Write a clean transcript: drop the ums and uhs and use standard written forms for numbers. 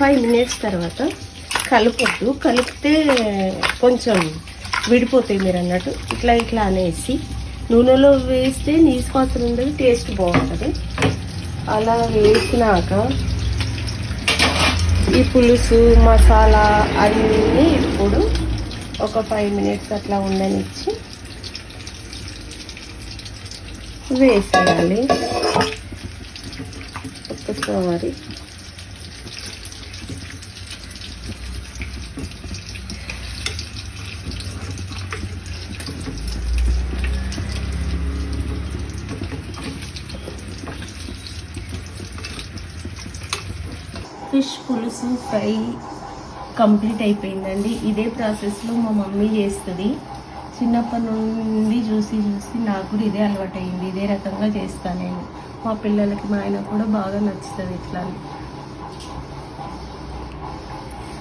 5 minutes తర్వాత కలపొద్దు, కలిపితే కొంచెం విడిపోతాయి మీరు అన్నట్టు. ఇట్లా ఇట్లా అనేసి నూనెలో వేస్తే నీసు వాసన ఉండదు, టేస్ట్ బాగుంటుంది. అలా వేసినాక ఈ పులుసు మసాలా అన్నీ ఇప్పుడు ఒక 5 మినిట్స్ అట్లా ఉండనిచ్చి వేసేయాలి ఒక్కసారి. ఫిష్ పులుసు ఫ్రై కంప్లీట్ అయిపోయిందండి. ఇదే ప్రాసెస్లో మా మమ్మీ చేస్తుంది. చిన్నప్పటి నుండి చూసి నాకు కూడా ఇదే అలవాటు అయింది. ఇదే రకంగా చేస్తాను నేను. మా పిల్లలకి మా ఆయన కూడా బాగా నచ్చుతుంది ఇట్లా.